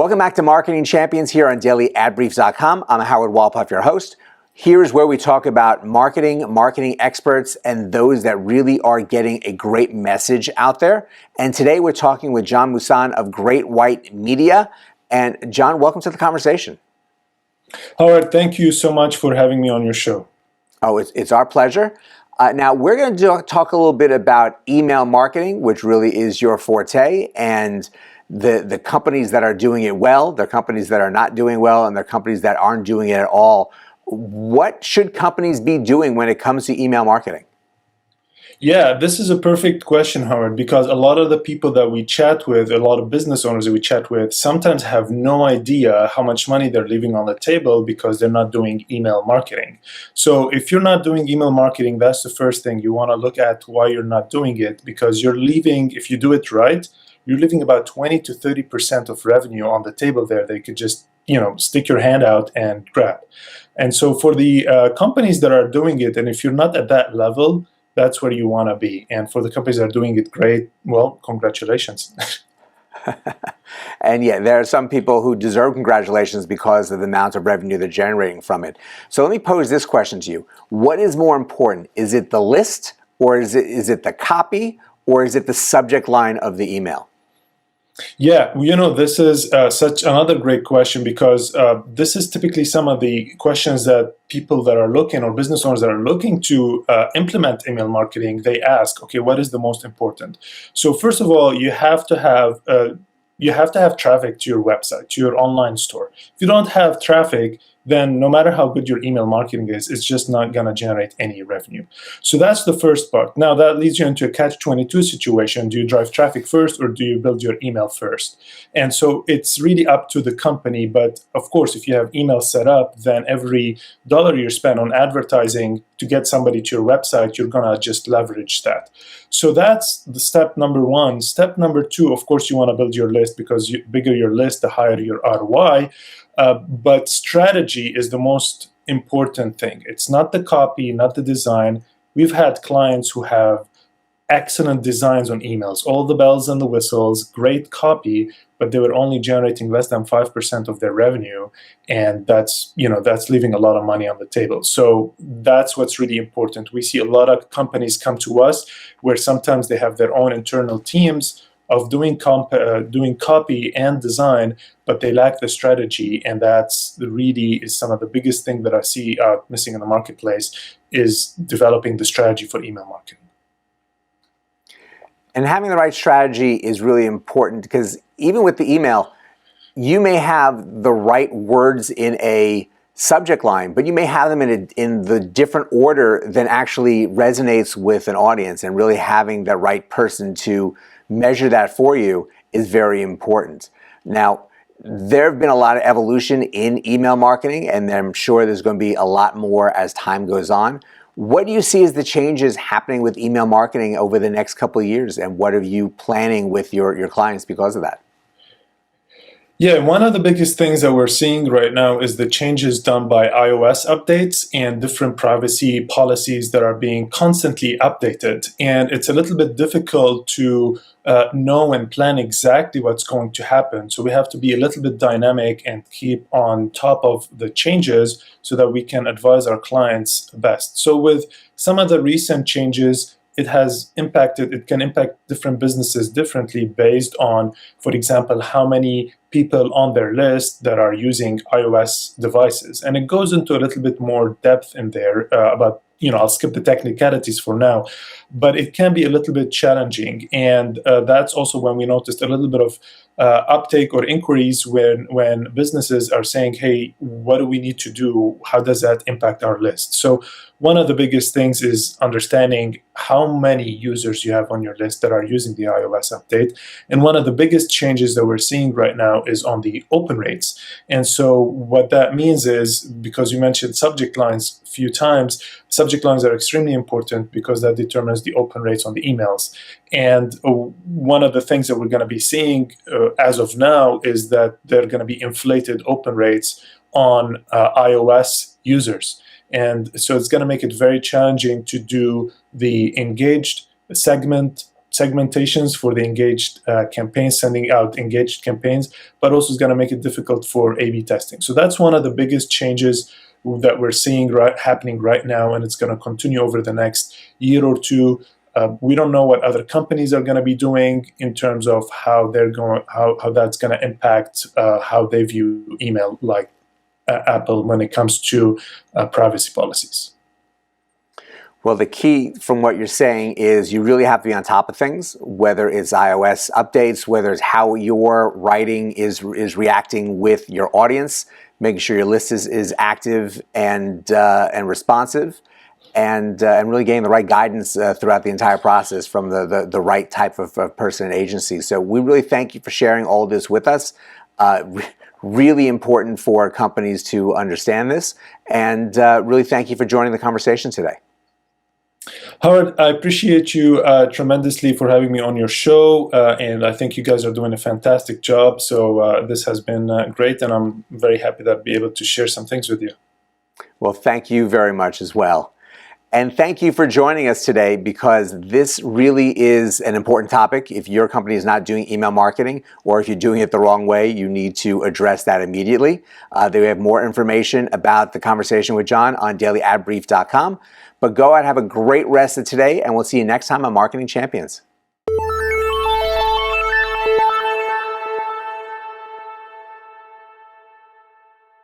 Welcome back to Marketing Champions here on dailyadbriefs.com. I'm Howard Walpuff, your host. Here's where we talk about marketing experts, and those that really are getting a great message out there. And today we're talking with John Moussan of Great White Media. And John, welcome to the conversation. Howard, thank you so much for having me on your show. Oh, it's our pleasure. Now, we're going to talk a little bit about email marketing, which really is your forte, and the companies that are doing it well, the companies that are not doing well, and the companies that aren't doing it at all. What should companies be doing when it comes to email marketing? Yeah, this is a perfect question, Howard, because a lot of the people that we chat with, a lot of business owners that we chat with, sometimes have no idea how much money they're leaving on the table because they're not doing email marketing. So if you're not doing email marketing, that's the first thing you want to look at why you're not doing it, because you're leaving, if you do it right, you're leaving about 20 to 30% of revenue on the table there. They could just, stick your hand out and grab. And so for the companies that are doing it, and if you're not at that level, that's where you want to be. And for the companies that are doing it great, well, congratulations. And yeah, there are some people who deserve congratulations because of the amount of revenue they're generating from it. So let me pose this question to you. What is more important? Is it the list, or is it the copy, or is it the subject line of the email? Yeah, this is such another great question, because this is typically some of the questions that people that are looking, or business owners that are looking to implement email marketing, they ask, okay, what is the most important? So first of all, you have to have traffic to your website, to your online store. If you don't have traffic, then no matter how good your email marketing is, it's just not going to generate any revenue. So that's the first part. Now that leads you into a catch-22 situation. Do you drive traffic first, or do you build your email first? And so it's really up to the company. But of course, if you have email set up, then every dollar you spend on advertising to get somebody to your website, you're going to just leverage that. So that's the step number one. Step number two, of course, you want to build your list, because the bigger your list, the higher your ROI. But strategy is the most important thing. It's not the copy, not the design. We've had clients who have excellent designs on emails, all the bells and the whistles, great copy, but they were only generating less than 5% of their revenue. And that's leaving a lot of money on the table. So that's what's really important. We see a lot of companies come to us where sometimes they have their own internal teams of doing copy and design, but they lack the strategy, and that's really is some of the biggest thing that I see missing in the marketplace, is developing the strategy for email marketing. And having the right strategy is really important, because even with the email, you may have the right words in a subject line, but you may have them in the different order than actually resonates with an audience, and really having the right person to measure that for you is very important. Now, there have been a lot of evolution in email marketing, and I'm sure there's going to be a lot more as time goes on. What do you see as the changes happening with email marketing over the next couple of years, and what are you planning with your clients because of that? Yeah, one of the biggest things that we're seeing right now is the changes done by iOS updates and different privacy policies that are being constantly updated. And it's a little bit difficult to know and plan exactly what's going to happen. So we have to be a little bit dynamic and keep on top of the changes so that we can advise our clients best. So with some of the recent changes, it can impact different businesses differently based on, for example, how many people on their list that are using iOS devices. And it goes into a little bit more depth in there about, I'll skip the technicalities for now, but it can be a little bit challenging. And that's also when we noticed a little bit of uptake or inquiries when businesses are saying, hey, what do we need to do? How does that impact our list? So one of the biggest things is understanding how many users you have on your list that are using the iOS update. And one of the biggest changes that we're seeing right now is on the open rates. And so what that means is, because you mentioned subject lines a few times, subject lines are extremely important because that determines the open rates on the emails. And one of the things that we're going to be seeing as of now is that there are going to be inflated open rates on iOS users. And so it's going to make it very challenging to do the engaged segment segmentations for the engaged campaigns, sending out engaged campaigns, but also is going to make it difficult for A/B testing. So that's one of the biggest changes that we're seeing happening right now, and it's going to continue over the next year or two. We don't know what other companies are going to be doing in terms of how that's going to impact how they view email, like Apple, when it comes to privacy policies. Well, the key from what you're saying is you really have to be on top of things, whether it's iOS updates, whether it's how your writing is reacting with your audience, making sure your list is active and responsive, and really getting the right guidance throughout the entire process from the right type of person and agency. So we really thank you for sharing all this with us. Really important for companies to understand this, and really thank you for joining the conversation today. Howard, I appreciate you tremendously for having me on your show, and I think you guys are doing a fantastic job. So this has been great, and I'm very happy that I'll be able to share some things with you. Well, thank you very much as well. And thank you for joining us today, because this really is an important topic. If your company is not doing email marketing, or if you're doing it the wrong way, you need to address that immediately. We have more information about the conversation with John on dailyadbrief.com. But go out and have a great rest of today, and we'll see you next time on Marketing Champions.